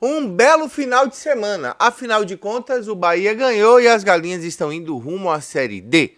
Um belo final de semana. Afinal de contas, o Bahia ganhou e as galinhas estão indo rumo à Série D.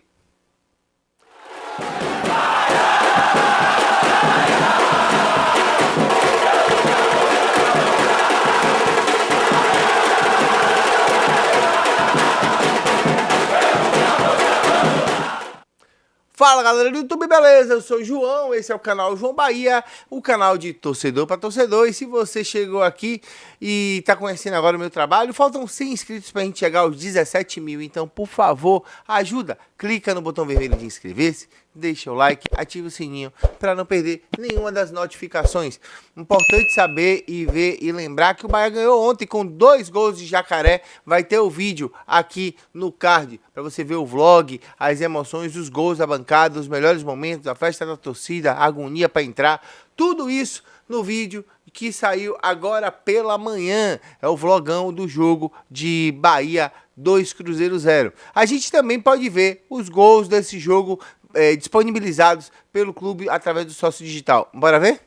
Fala galera do YouTube, beleza? Eu sou o João, esse é o canal João Bahia, o canal de torcedor para torcedor. E se você chegou aqui e tá conhecendo agora o meu trabalho, faltam 100 inscritos pra gente chegar aos 17 mil. Então, por favor, ajuda, clica no botão vermelho de inscrever-se, deixa o like, ativa o sininho para não perder nenhuma das notificações. Importante saber e ver e lembrar que o Bahia ganhou ontem com 2 gols de Jacaré. Vai ter o vídeo aqui no card para você ver o vlog, as emoções, os gols da bancada, os melhores momentos, a festa da torcida, a agonia para entrar, tudo isso no vídeo que saiu agora pela manhã. É o vlogão do jogo de Bahia 2 Cruzeiro 0. A gente também pode ver os gols desse jogo disponibilizados pelo clube através do sócio digital. Bora ver?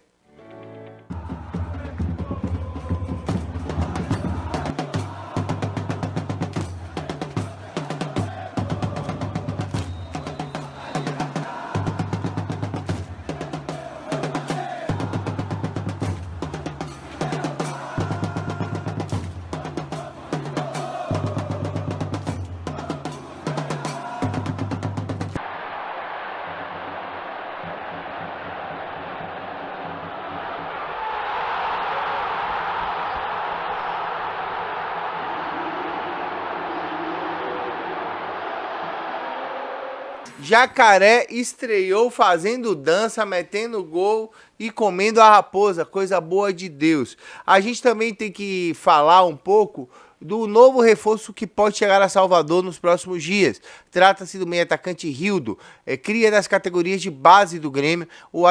Jacaré estreou fazendo dança, metendo gol e comendo a raposa, coisa boa de Deus. A gente também tem que falar um pouco do novo reforço que pode chegar a Salvador nos próximos dias. Trata-se do meio-atacante Rildo, cria das categorias de base do Grêmio. O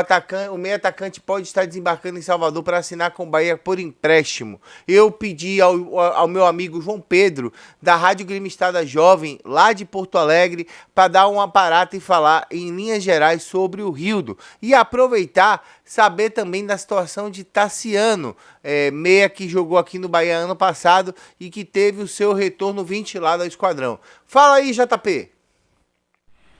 meio-atacante pode estar desembarcando em Salvador para assinar com o Bahia por empréstimo. Eu pedi ao meu amigo João Pedro, da Rádio Grêmio Estada Jovem, lá de Porto Alegre, para dar um aparato e falar em linhas gerais sobre o Rildo. E aproveitar, saber também da situação de Tassiano, meia que jogou aqui no Bahia ano passado e que teve o seu retorno ventilado ao esquadrão. Fala aí, JP.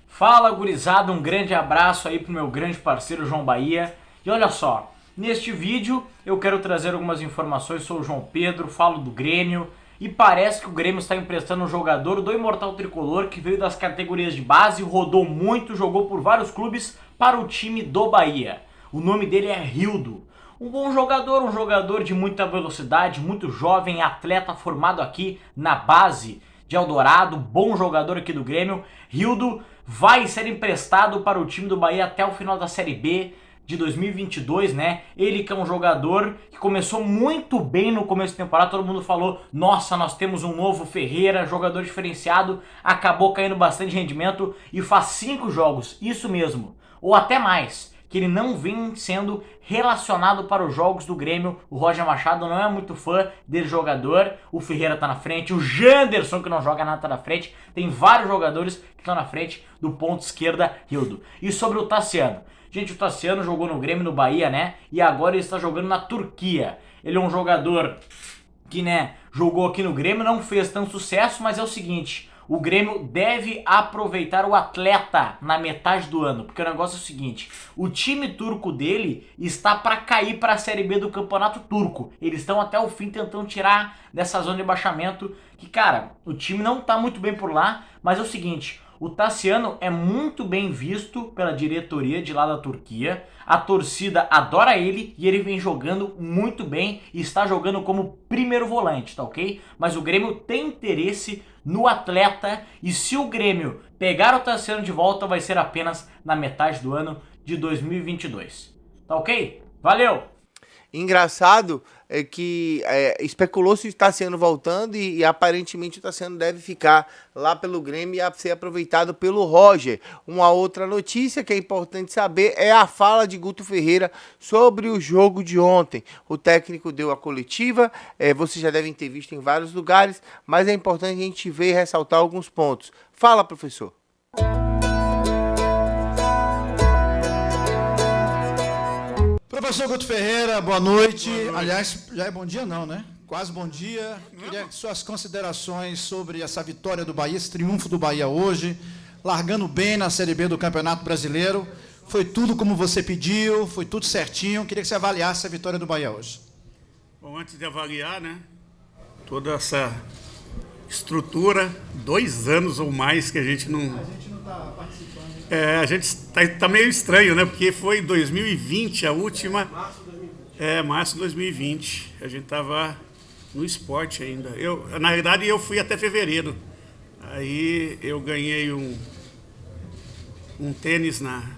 Fala, gurizada, um grande abraço aí pro meu grande parceiro João Bahia. E olha só, neste vídeo eu quero trazer algumas informações sobre o João Pedro, falo do Grêmio, e parece que o Grêmio está emprestando um jogador do Imortal Tricolor que veio das categorias de base, rodou muito, jogou por vários clubes para o time do Bahia. O nome dele é Rildo. Um bom jogador, um jogador de muita velocidade, muito jovem, atleta formado aqui na base de Eldorado, bom jogador aqui do Grêmio. Rildo vai ser emprestado para o time do Bahia até o final da Série B de 2022, né? Ele que é um jogador que começou muito bem no começo da temporada, todo mundo falou, nossa, nós temos um novo Ferreira, jogador diferenciado, acabou caindo bastante rendimento e faz 5 jogos, isso mesmo, ou até mais, que ele não vem sendo relacionado para os jogos do Grêmio. O Roger Machado não é muito fã dele jogador, o Ferreira tá na frente, o Janderson que não joga nada tá na frente, tem vários jogadores que estão na frente do ponto esquerda, Rildo. E sobre o Tassiano, gente, o Tassiano jogou no Grêmio, no Bahia, né, e agora ele está jogando na Turquia. Ele é um jogador que, né, jogou aqui no Grêmio, não fez tanto sucesso, mas é o seguinte, o Grêmio deve aproveitar o atleta na metade do ano, porque o negócio é o seguinte, o time turco dele está para cair para a Série B do Campeonato Turco. Eles estão até o fim tentando tirar dessa zona de rebaixamento, que cara, o time não está muito bem por lá, mas é o seguinte, o Tassiano é muito bem visto pela diretoria de lá da Turquia, a torcida adora ele e ele vem jogando muito bem e está jogando como primeiro volante, tá ok? Mas o Grêmio tem interesse no atleta e se o Grêmio pegar o Tassiano de volta vai ser apenas na metade do ano de 2022, tá ok? Valeu! Engraçado é que especulou-se o Tassiano voltando e aparentemente o Tassiano deve ficar lá pelo Grêmio e ser aproveitado pelo Roger. Uma outra notícia que é importante saber é a fala de Guto Ferreira sobre o jogo de ontem. O técnico deu a coletiva, vocês já devem ter visto em vários lugares, mas é importante a gente ver e ressaltar alguns pontos. Fala, professor. Professor Guto Ferreira, boa noite. Aliás, já é bom dia não, né? Quase bom dia. Queria suas considerações sobre essa vitória do Bahia, esse triunfo do Bahia hoje, largando bem na Série B do Campeonato Brasileiro. Foi tudo como você pediu, foi tudo certinho. Queria que você avaliasse a vitória do Bahia hoje. Bom, antes de avaliar, né, toda essa estrutura, 2 anos ou mais que a gente não... A gente não está participando. A gente tá meio estranho, né, porque foi 2020 a última... Março de 2020. Março de 2020. A gente estava no esporte ainda. Na verdade, eu fui até fevereiro. Aí eu ganhei um tênis na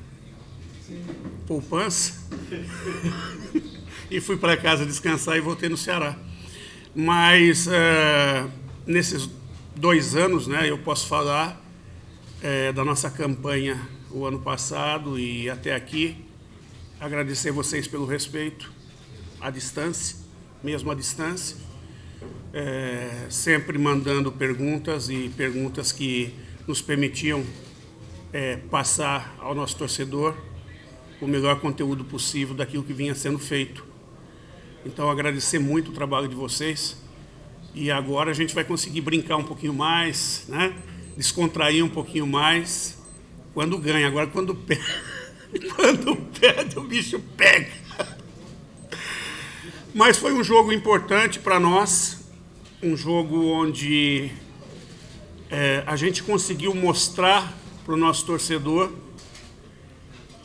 poupança e fui para casa descansar e voltei no Ceará. Mas nesses 2 anos, né, eu posso falar da nossa campanha o ano passado e até aqui. Agradecer vocês pelo respeito à distância, mesmo à distância. Sempre mandando perguntas e perguntas que nos permitiam passar ao nosso torcedor o melhor conteúdo possível daquilo que vinha sendo feito. Então, agradecer muito o trabalho de vocês. E agora a gente vai conseguir brincar um pouquinho mais, né? Descontrair um pouquinho mais quando ganha. Agora, quando perde, o bicho pega. Mas foi um jogo importante para nós, um jogo onde a gente conseguiu mostrar para o nosso torcedor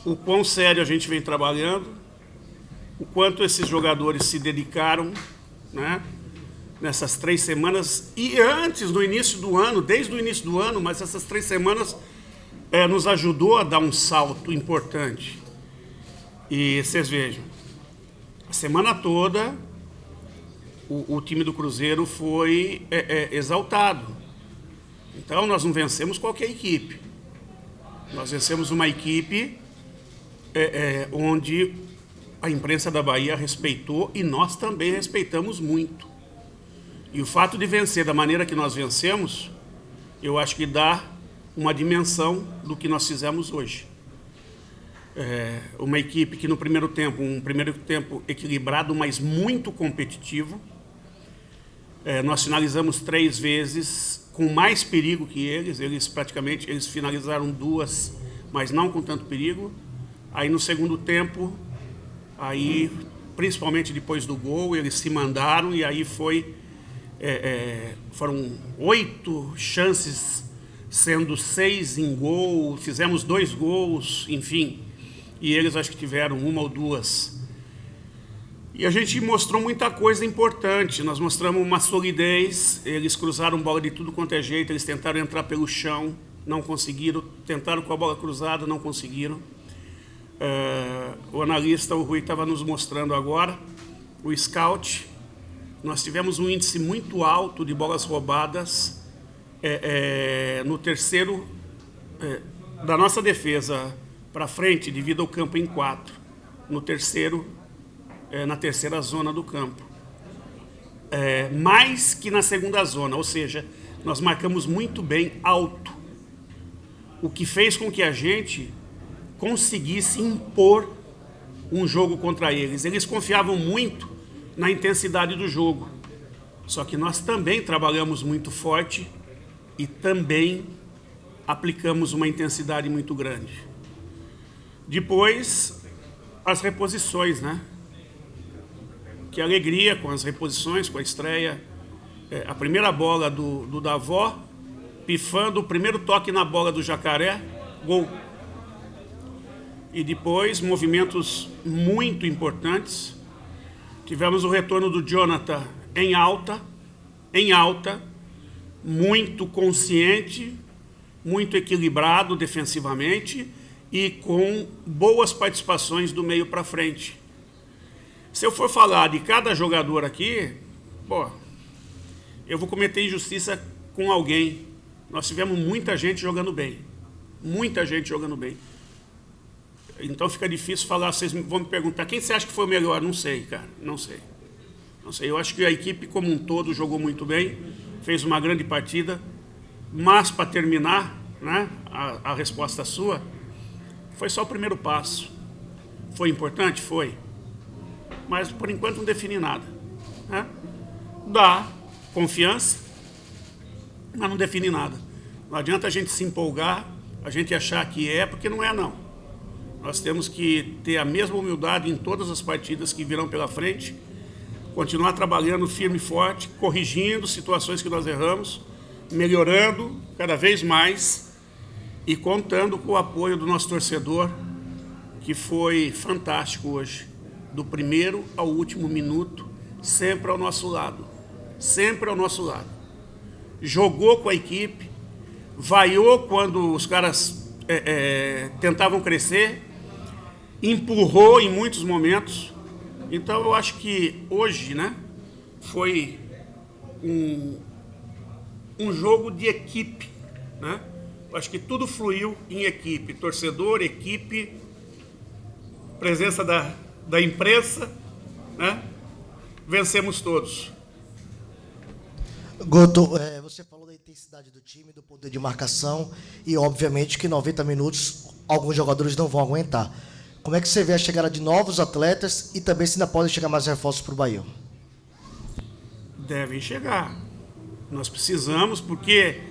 o quão sério a gente vem trabalhando, o quanto esses jogadores se dedicaram, né, nessas 3 semanas, e antes, no início do ano, desde o início do ano, mas essas 3 semanas nos ajudou a dar um salto importante. E vocês vejam, a semana toda o time do Cruzeiro foi exaltado. Então nós não vencemos qualquer equipe. Nós vencemos uma equipe onde a imprensa da Bahia respeitou e nós também respeitamos muito. E o fato de vencer da maneira que nós vencemos, eu acho que dá uma dimensão do que nós fizemos hoje. Uma equipe que no primeiro tempo equilibrado, mas muito competitivo. Nós finalizamos 3 vezes com mais perigo que eles. Eles finalizaram 2, mas não com tanto perigo. Aí no segundo tempo, principalmente depois do gol, eles se mandaram e aí foram 8 chances, sendo 6 em gol, fizemos 2 gols, enfim. E eles acho que tiveram 1 ou 2. E a gente mostrou muita coisa importante, nós mostramos uma solidez, eles cruzaram bola de tudo quanto é jeito, eles tentaram entrar pelo chão, não conseguiram, tentaram com a bola cruzada, não conseguiram. O analista, o Rui, estava nos mostrando agora, o scout, nós tivemos um índice muito alto de bolas roubadas no terceiro, da nossa defesa para frente, divida o campo em 4, na terceira zona do campo. Mais que na segunda zona, ou seja, nós marcamos muito bem alto, o que fez com que a gente conseguisse impor um jogo contra eles. Eles confiavam muito na intensidade do jogo. Só que nós também trabalhamos muito forte e também aplicamos uma intensidade muito grande. Depois, as reposições, né? Que alegria com as reposições, com a estreia. A primeira bola do Davó, pifando o primeiro toque na bola do Jacaré, gol. E depois, movimentos muito importantes. Tivemos o retorno do Jonathan em alta, muito consciente, muito equilibrado defensivamente e com boas participações do meio para frente. Se eu for falar de cada jogador aqui, eu vou cometer injustiça com alguém. Nós tivemos muita gente jogando bem. Muita gente jogando bem. Então fica difícil falar, vocês vão me perguntar, quem você acha que foi o melhor? Não sei, cara, não sei. Eu acho que a equipe como um todo jogou muito bem, fez uma grande partida, mas para terminar, né, a resposta sua, foi só o primeiro passo. Foi importante? Foi. Mas por enquanto não define nada, né? dá confiança, mas não define nada. Não adianta a gente se empolgar, a gente achar que é, porque não é não. Nós temos que ter a mesma humildade em todas as partidas que virão pela frente, continuar trabalhando firme e forte, corrigindo situações que nós erramos, melhorando cada vez mais e contando com o apoio do nosso torcedor, que foi fantástico hoje, do primeiro ao último minuto, sempre ao nosso lado, sempre ao nosso lado. Jogou com a equipe, vaiou quando os caras tentavam crescer, empurrou em muitos momentos. Então eu acho que hoje, né, foi um jogo de equipe, né? Eu acho que tudo fluiu em equipe, torcedor, equipe, presença da imprensa, né? Vencemos todos. Guto, você falou da intensidade do time, do poder de marcação e, obviamente, que 90 minutos alguns jogadores não vão aguentar. Como é que você vê a chegada de novos atletas e também se ainda podem chegar mais reforços para o Bahia? Devem chegar. Nós precisamos, porque,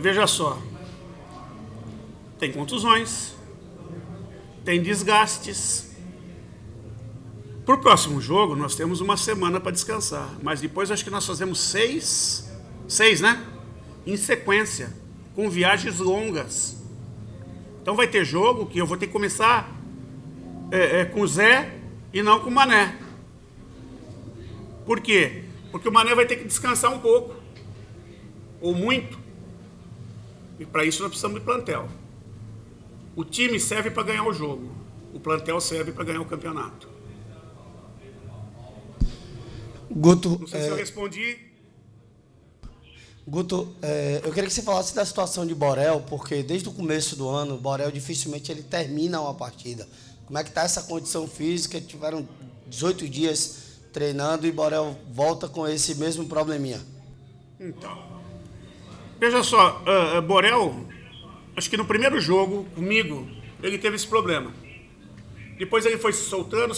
veja só, tem contusões, tem desgastes. Para o próximo jogo, nós temos uma semana para descansar, mas depois acho que nós fazemos seis, né? Em sequência, com viagens longas. Então vai ter jogo que eu vou ter que começar com o Zé e não com o Mané. Por quê? Porque o Mané vai ter que descansar um pouco, ou muito. E para isso nós precisamos de plantel. O time serve para ganhar o jogo, o plantel serve para ganhar o campeonato. Guto, não sei se eu respondi. Guto, eu queria que você falasse da situação de Borel, porque desde o começo do ano, Borel dificilmente ele termina uma partida. Como é que está essa condição física? Tiveram 18 dias treinando e Borel volta com esse mesmo probleminha. Então, veja só, Borel, acho que no primeiro jogo, comigo, ele teve esse problema. Depois ele foi se soltando,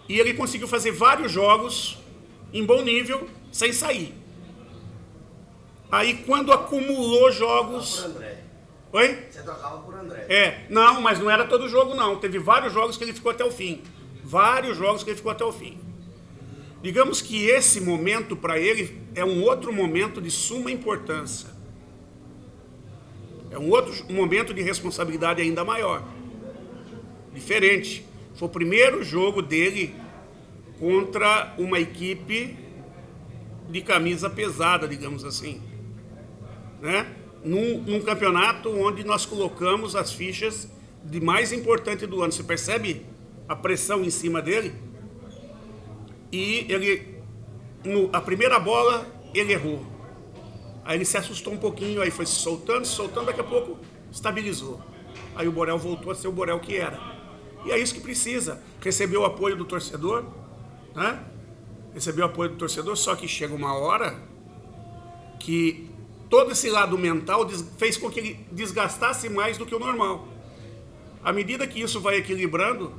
e ele conseguiu fazer vários jogos em bom nível, sem sair. Aí, quando acumulou jogos... Por André. Oi? Você trocava por André. Não, mas não era todo jogo, não. Teve vários jogos que ele ficou até o fim. Digamos que esse momento, para ele, é um outro momento de suma importância. É um outro momento de responsabilidade ainda maior. Diferente. Foi o primeiro jogo dele contra uma equipe de camisa pesada, digamos assim, né? Num campeonato onde nós colocamos as fichas de mais importante do ano. Você percebe a pressão em cima dele? E ele, a primeira bola, ele errou. Aí ele se assustou um pouquinho, aí foi se soltando, daqui a pouco estabilizou. Aí o Borel voltou a ser o Borel que era. E é isso que precisa. Recebeu o apoio do torcedor, né? Só que chega uma hora que todo esse lado mental fez com que ele desgastasse mais do que o normal. À medida que isso vai equilibrando,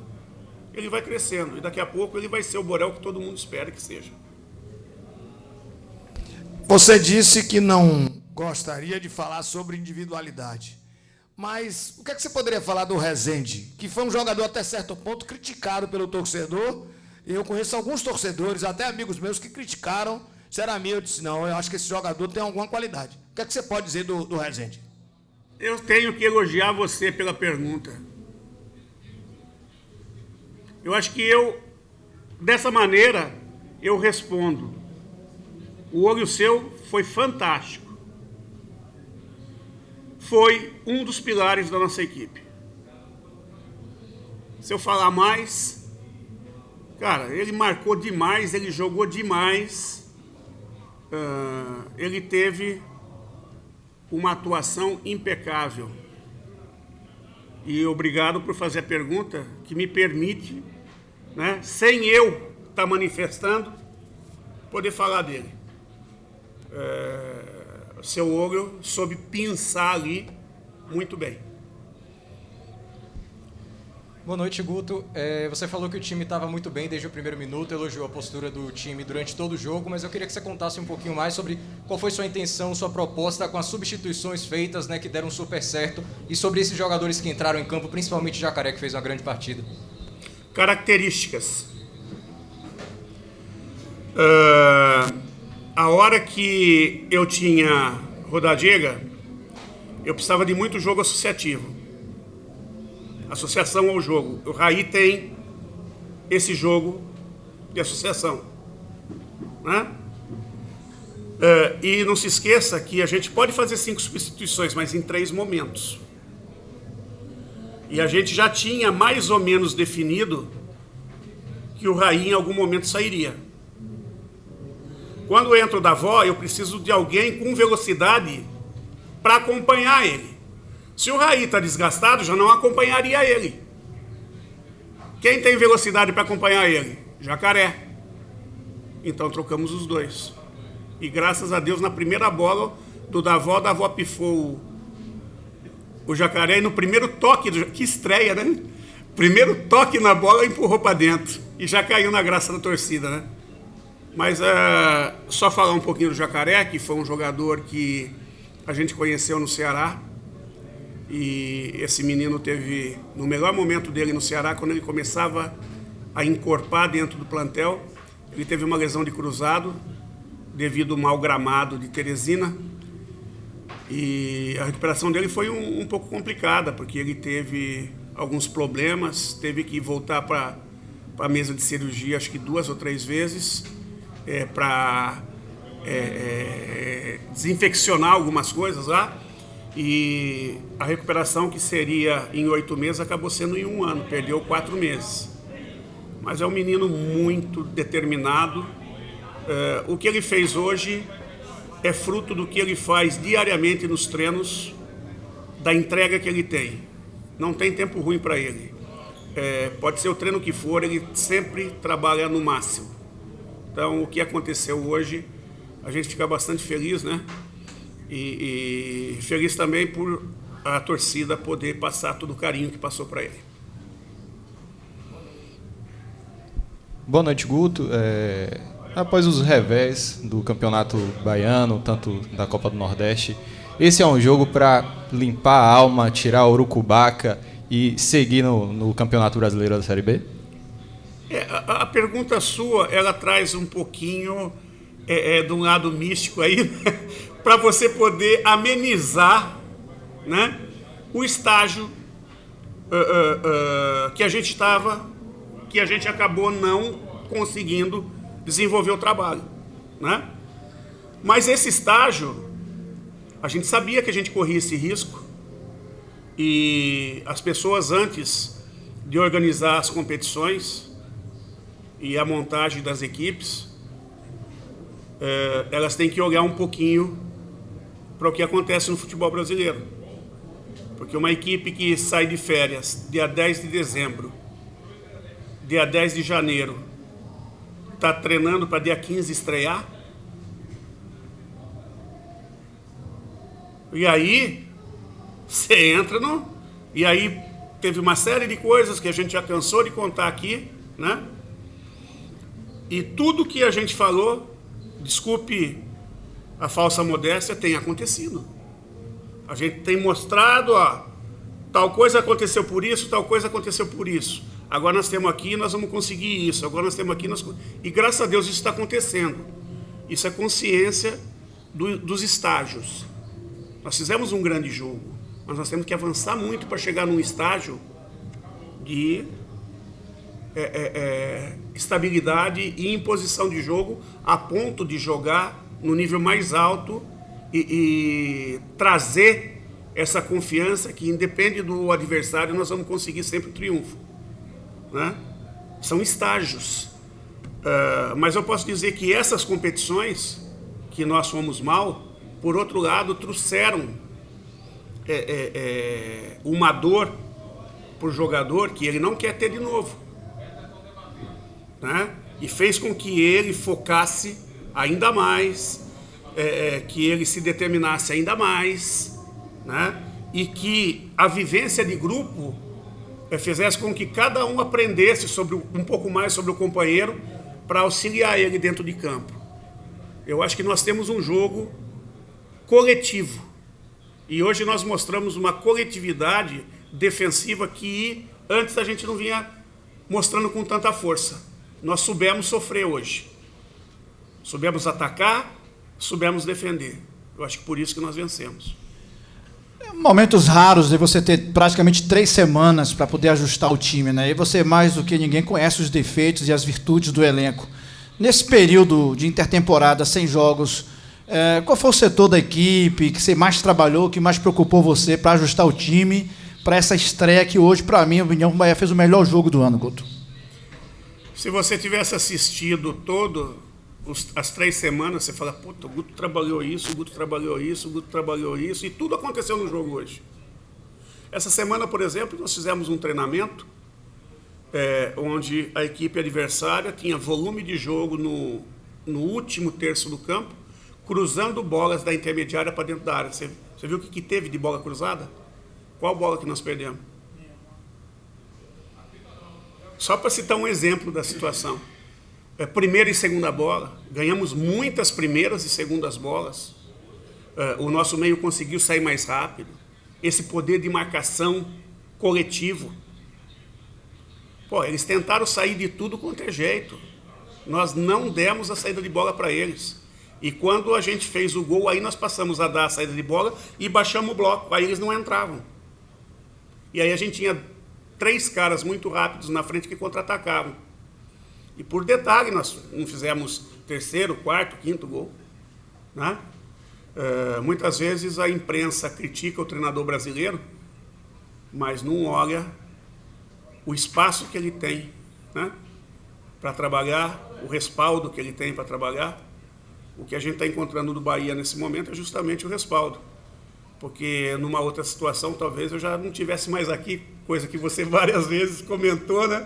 ele vai crescendo. E daqui a pouco ele vai ser o Borel que todo mundo espera que seja. Você disse que não gostaria de falar sobre individualidade. Mas o que é que você poderia falar do Rezende, que foi um jogador até certo ponto criticado pelo torcedor? Eu conheço alguns torcedores, até amigos meus, que criticaram. Se era meu, eu disse, não, eu acho que esse jogador tem alguma qualidade. O que é que você pode dizer do Rezende? Eu tenho que elogiar você pela pergunta. Eu acho que dessa maneira, eu respondo. O olho seu foi fantástico. Foi um dos pilares da nossa equipe. Se eu falar mais, cara, ele marcou demais, ele jogou demais, ele teve uma atuação impecável. E obrigado por fazer a pergunta que me permite, né, sem eu estar manifestando, poder falar dele. Seu olho soube pensar ali muito bem. Boa noite, Guto. Você falou que o time estava muito bem desde o primeiro minuto, elogiou a postura do time durante todo o jogo, mas eu queria que você contasse um pouquinho mais sobre qual foi sua intenção, sua proposta com as substituições feitas, né, que deram super certo, e sobre esses jogadores que entraram em campo, principalmente o Jacaré, que fez uma grande partida. Características. A hora que eu tinha Rodadiega, eu precisava de muito jogo associativo. Associação ao jogo. O Raí tem esse jogo de associação, né? E não se esqueça que a gente pode fazer 5 substituições, mas em 3 momentos. E a gente já tinha mais ou menos definido que o Raí em algum momento sairia. Quando eu entro da avó, eu preciso de alguém com velocidade para acompanhar ele. Se o Raí está desgastado, já não acompanharia ele. Quem tem velocidade para acompanhar ele? Jacaré. Então trocamos os dois. E graças a Deus, na primeira bola do Davó pifou o Jacaré. E no primeiro toque, que estreia, né? Primeiro toque na bola, empurrou para dentro. E já caiu na graça da torcida, né? Mas só falar um pouquinho do Jacaré, que foi um jogador que a gente conheceu no Ceará. E esse menino teve, no melhor momento dele no Ceará, quando ele começava a encorpar dentro do plantel, ele teve uma lesão de cruzado, devido ao mau gramado de Teresina. E a recuperação dele foi um pouco complicada, porque ele teve alguns problemas, teve que voltar para a mesa de cirurgia, acho que 2 ou 3 vezes, para desinfeccionar algumas coisas lá. E a recuperação, que seria em 8 meses, acabou sendo em 1 ano, perdeu 4 meses. Mas é um menino muito determinado. O que ele fez hoje é fruto do que ele faz diariamente nos treinos, da entrega que ele tem. Não tem tempo ruim para ele. Pode ser o treino que for, ele sempre trabalha no máximo. Então, o que aconteceu hoje, a gente fica bastante feliz, né? E feliz também por a torcida poder passar todo o carinho que passou para ele. Boa noite, Guto. Após os revés do campeonato baiano, tanto da Copa do Nordeste, esse é um jogo para limpar a alma, tirar a urucubaca e seguir no Campeonato Brasileiro da Série B? A pergunta sua, ela traz um pouquinho de um lado místico aí, né? Para você poder amenizar, né, o estágio que a gente estava, que a gente acabou não conseguindo desenvolver o trabalho, né? Mas esse estágio, a gente sabia que a gente corria esse risco, e as pessoas, antes de organizar as competições e a montagem das equipes, elas têm que olhar um pouquinho para o que acontece no futebol brasileiro. Porque uma equipe que sai de férias dia 10 de dezembro, dia 10 de janeiro, está treinando para dia 15 estrear. E aí, você entra no... E aí, teve uma série de coisas que a gente já cansou de contar aqui, né? E tudo que a gente falou, desculpe a falsa modéstia, tem acontecido. A gente tem mostrado, tal coisa aconteceu por isso, tal coisa aconteceu por isso. Agora nós temos aqui, nós vamos conseguir isso. Agora nós temos aqui, e graças a Deus isso está acontecendo. Isso é consciência dos estágios. Nós fizemos um grande jogo, mas nós temos que avançar muito para chegar num estágio de estabilidade e imposição de jogo, a ponto de jogar no nível mais alto e trazer essa confiança que, independe do adversário, nós vamos conseguir sempre o triunfo, né? São estágios. Mas eu posso dizer que essas competições que nós fomos mal, por outro lado, trouxeram uma dor para o jogador que ele não quer ter de novo, né? E fez com que ele focasse ainda mais, que ele se determinasse ainda mais, né? E que a vivência de grupo fizesse com que cada um aprendesse um pouco mais sobre o companheiro para auxiliar ele dentro de campo. Eu acho que nós temos um jogo coletivo. E hoje nós mostramos uma coletividade defensiva que antes a gente não vinha mostrando com tanta força. Nós soubemos sofrer hoje. Soubemos atacar, soubemos defender. Eu acho que por isso que nós vencemos. Momentos raros de você ter praticamente 3 semanas para poder ajustar o time, né? E você, mais do que ninguém, conhece os defeitos e as virtudes do elenco. Nesse período de intertemporada, sem jogos, qual foi o setor da equipe que você mais trabalhou, que mais preocupou você para ajustar o time para essa estreia que hoje, para mim, a opinião, o Bahia fez o melhor jogo do ano, Guto? Se você tivesse assistido as 3 semanas, você fala, puta, o Guto trabalhou isso, o Guto trabalhou isso, o Guto trabalhou isso, e tudo aconteceu no jogo hoje. Essa semana, por exemplo, nós fizemos um treinamento onde a equipe adversária tinha volume de jogo no último terço do campo, cruzando bolas da intermediária para dentro da área. Você viu o que teve de bola cruzada? Qual bola que nós perdemos? Só para citar um exemplo da situação. Primeira e segunda bola, ganhamos muitas primeiras e segundas bolas. O nosso meio conseguiu sair mais rápido. Esse poder de marcação coletivo. Pô, eles tentaram sair de tudo quanto é jeito. Nós não demos a saída de bola para eles. E quando a gente fez o gol, aí nós passamos a dar a saída de bola e baixamos o bloco. Aí eles não entravam. E aí a gente tinha 3 caras muito rápidos na frente que contra-atacavam. E por detalhe, nós não fizemos 3º, 4º, 5º gol. Né? Muitas vezes a imprensa critica o treinador brasileiro, mas não olha o espaço que ele tem, né, para trabalhar, o respaldo que ele tem para trabalhar. O que a gente está encontrando no Bahia nesse momento é justamente o respaldo. Porque numa outra situação, talvez eu já não estivesse mais aqui, coisa que você várias vezes comentou, né?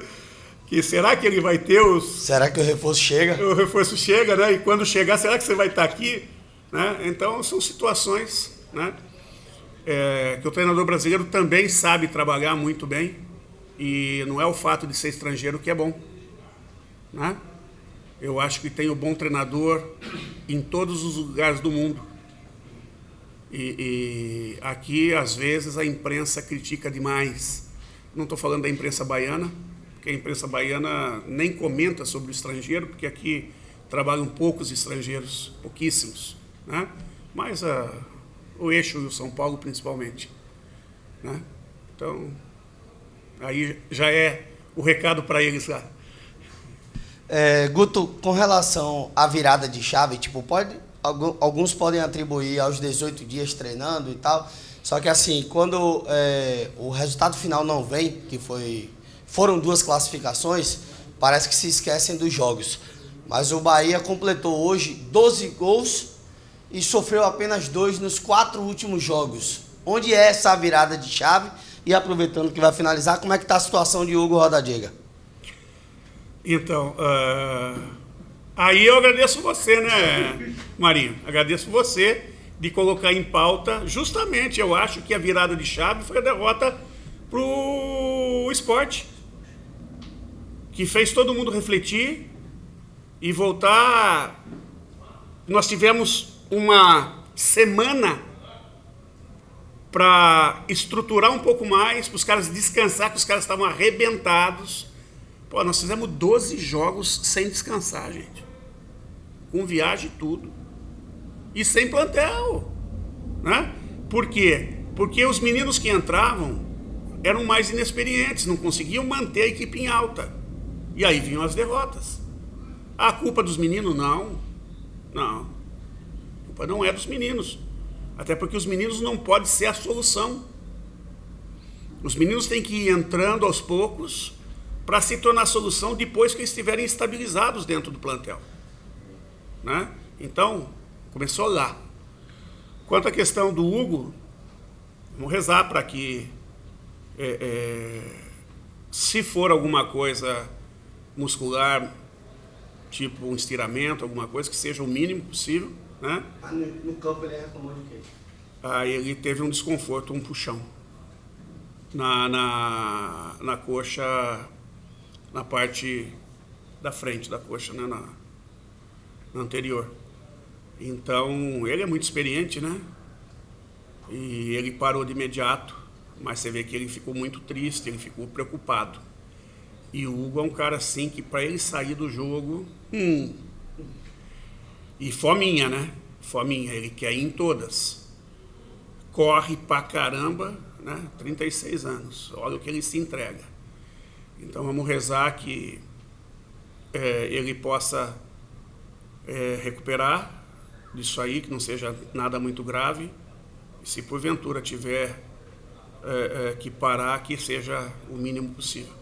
Que será que ele vai ter os... Será que o reforço chega? O reforço chega, né? E quando chegar, será que você vai estar aqui? Né? Então, são situações, né, que o treinador brasileiro também sabe trabalhar muito bem. E não é o fato de ser estrangeiro que é bom. Né? Eu acho que tem um bom treinador em todos os lugares do mundo. E aqui, às vezes, a imprensa critica demais. Não estou falando da imprensa baiana, porque a imprensa baiana nem comenta sobre o estrangeiro, porque aqui trabalham poucos estrangeiros, pouquíssimos. Né? Mas o eixo e o São Paulo, principalmente. Né? Então, aí já é o recado para eles lá. Guto, com relação à virada de chave, tipo, alguns podem atribuir aos 18 dias treinando e tal, só que assim, quando o resultado final não vem, que foram 2 classificações, parece que se esquecem dos jogos. Mas o Bahia completou hoje 12 gols e sofreu apenas 2 nos 4 últimos jogos. Onde é essa virada de chave? E aproveitando que vai finalizar, como é que está a situação de Hugo Rodallega? Então, aí eu agradeço você, né, Marinho? Agradeço você de colocar em pauta, justamente, eu acho que a virada de chave foi a derrota pro Sport, que fez todo mundo refletir e voltar. Nós tivemos uma semana para estruturar um pouco mais, para os caras descansar, que os caras estavam arrebentados. Pô, nós fizemos 12 jogos sem descansar, gente. Com viagem e tudo. E sem plantel. Né? Por quê? Porque os meninos que entravam eram mais inexperientes, não conseguiam manter a equipe em alta. E aí vinham as derrotas. A culpa dos meninos? Não. Não. A culpa não é dos meninos. Até porque os meninos não podem ser a solução. Os meninos têm que ir entrando aos poucos para se tornar a solução depois que estiverem estabilizados dentro do plantel. Né? Então, começou lá. Quanto à questão do Hugo, vamos rezar para que, se for alguma coisa muscular, tipo um estiramento, alguma coisa, que seja o mínimo possível. Né? No campo ele reclamou de quê? Aí ele teve um desconforto, um puxão. na coxa, na parte da frente da coxa, né? Na anterior. Então, ele é muito experiente, né? E ele parou de imediato, mas você vê que ele ficou muito triste, ele ficou preocupado. E o Hugo é um cara assim que para ele sair do jogo, e fominha, né? Fominha, ele quer ir em todas. Corre pra caramba, né? 36 anos, olha o que ele se entrega. Então vamos rezar que ele possa recuperar disso aí, que não seja nada muito grave. E se porventura tiver que parar, que seja o mínimo possível.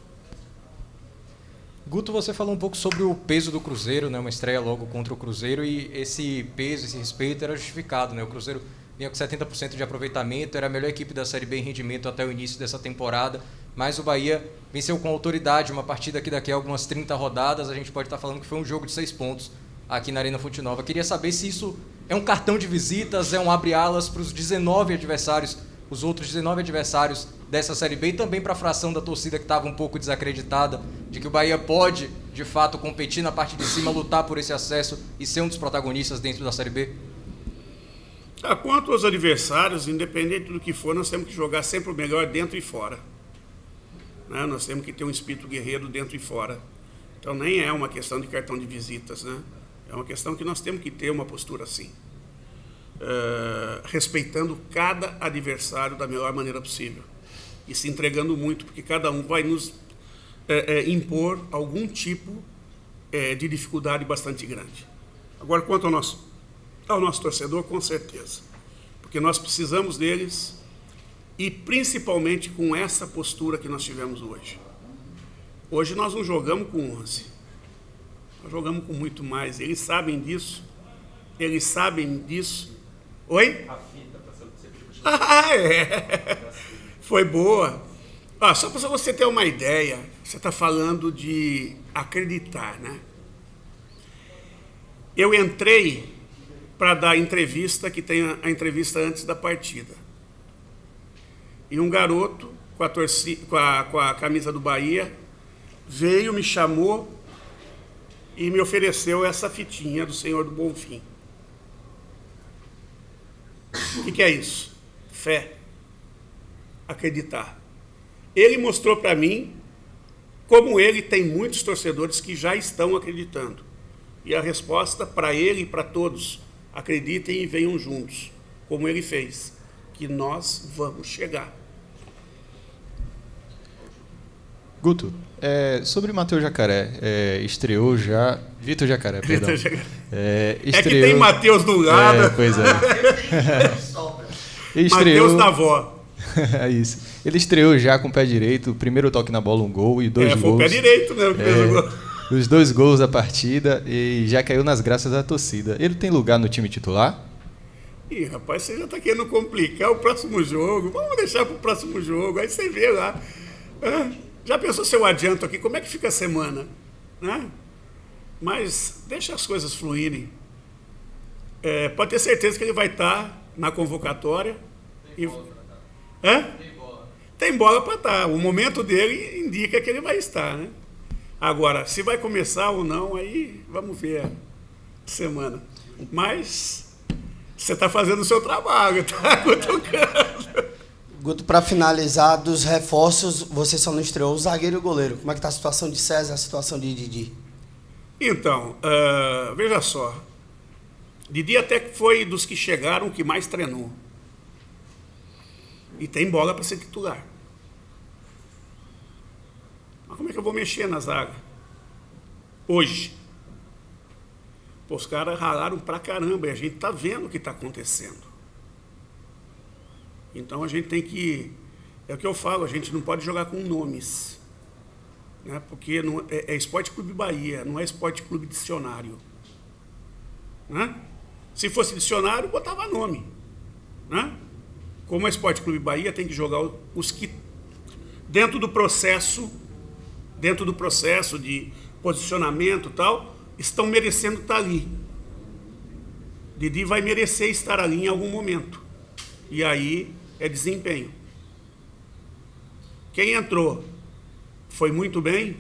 Guto, você falou um pouco sobre o peso do Cruzeiro, né? Uma estreia logo contra o Cruzeiro, e esse peso, esse respeito era justificado, né? O Cruzeiro vinha com 70% de aproveitamento, era a melhor equipe da Série B em rendimento até o início dessa temporada, mas o Bahia venceu com autoridade uma partida que daqui a algumas 30 rodadas a gente pode estar falando que foi um jogo de 6 pontos aqui na Arena Fonte Nova. Queria saber se isso é um cartão de visitas, é um abre-alas para os 19 adversários, os outros 19 adversários dessa Série B, e também para a fração da torcida que estava um pouco desacreditada de que o Bahia pode, de fato, competir na parte de cima, lutar por esse acesso e ser um dos protagonistas dentro da Série B? Quanto aos adversários, independente do que for, nós temos que jogar sempre o melhor dentro e fora. Né? Nós temos que ter um espírito guerreiro dentro e fora. Então nem é uma questão de cartão de visitas, né? É uma questão que nós temos que ter uma postura assim. Respeitando cada adversário da melhor maneira possível. E se entregando muito, porque cada um vai nos impor algum tipo de dificuldade bastante grande. Agora, quanto ao nosso torcedor, com certeza. Porque nós precisamos deles, e principalmente com essa postura que nós tivemos hoje. Hoje nós não jogamos com 11. Nós jogamos com muito mais. Eles sabem disso. Eles sabem disso. Oi? A fita para ser Foi boa. Só para você ter uma ideia, você está falando de acreditar, né? Eu entrei para dar a entrevista, que tem a entrevista antes da partida. E um garoto com a camisa do Bahia veio, me chamou e me ofereceu essa fitinha do Senhor do Bonfim. O que é isso? Fé. Acreditar. Ele mostrou para mim como ele tem muitos torcedores que já estão acreditando. E a resposta para ele e para todos: acreditem e venham juntos, como ele fez, que nós vamos chegar. Guto, sobre Matheus Jacaré, estreou já... Vitor Jacaré, perdão. Estreou... É que tem Matheus do lado. Pois é. Matheus da avó. É isso. Ele estreou já com o pé direito, o primeiro toque na bola, um gol e 2 gols. Foi o pé direito, né? Os 2 gols da partida, e já caiu nas graças da torcida. Ele tem lugar no time titular? Ih, rapaz, você já está querendo complicar o próximo jogo. Vamos deixar para o próximo jogo, aí você vê lá. Já pensou se eu adianto aqui, como é que fica a semana? Né? Mas deixa as coisas fluírem. Pode ter certeza que ele vai estar na convocatória. Tem bola para estar. O momento dele indica que ele vai estar, né? Agora, se vai começar ou não, aí vamos ver a semana. Mas você está fazendo o seu trabalho, tá cutucando. Guto, para finalizar, dos reforços, você só não estreou o zagueiro e o goleiro. Como é que está a situação de César, a situação de Didi? Então, veja só. Didi até foi dos que chegaram que mais treinou. E tem bola para ser titular. Mas como é que eu vou mexer na zaga? Hoje. Pô, os caras ralaram pra caramba e a gente tá vendo o que está acontecendo. Então a gente tem que... É o que eu falo, a gente não pode jogar com nomes. Né? Porque não, é Esporte Clube Bahia, não é Esporte Clube Dicionário. Né? Se fosse dicionário, botava nome. Né? Como é Esporte Clube Bahia, tem que jogar os que, dentro do processo de posicionamento e tal, estão merecendo estar ali. Didi vai merecer estar ali em algum momento. E aí é desempenho. Quem entrou foi muito bem,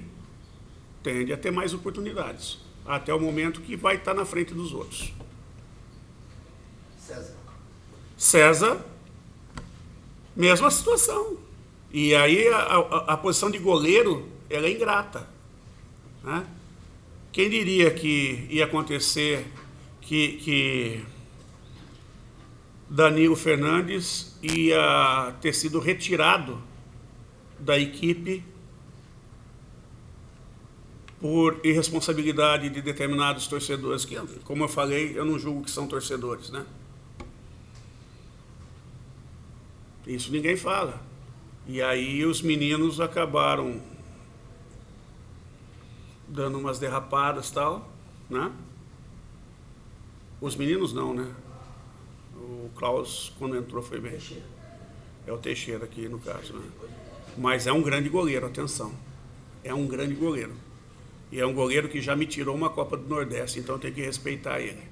tende a ter mais oportunidades, até o momento que vai estar na frente dos outros. César, mesma situação. E aí a posição de goleiro, ela é ingrata, né? Quem diria que ia acontecer que Danilo Fernandes ia ter sido retirado da equipe por irresponsabilidade de determinados torcedores, que, como eu falei, eu não julgo que são torcedores, né? Isso ninguém fala. E aí os meninos acabaram dando umas derrapadas e tal, né? Os meninos não, né? O Klaus, quando entrou, foi bem. É o Teixeira aqui, no caso, né? Mas é um grande goleiro, atenção. É um grande goleiro. E é um goleiro que já me tirou uma Copa do Nordeste, então tem que respeitar ele.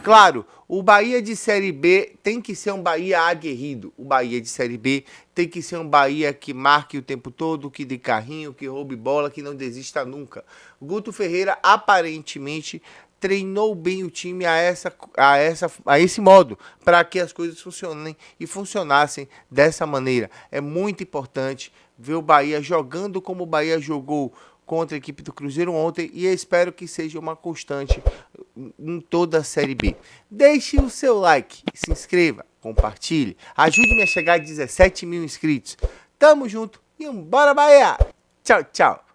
Claro, o Bahia de Série B tem que ser um Bahia aguerrido. O Bahia de Série B tem que ser um Bahia que marque o tempo todo, que dê carrinho, que roube bola, que não desista nunca. O Guto Ferreira aparentemente treinou bem o time a esse modo, para que as coisas funcionem e funcionassem dessa maneira. É muito importante ver o Bahia jogando como o Bahia jogou contra a equipe do Cruzeiro ontem, e eu espero que seja uma constante em toda a Série B. Deixe o seu like, se inscreva, compartilhe, ajude-me a chegar a 17 mil inscritos. Tamo junto e bora Bahia! Tchau, tchau!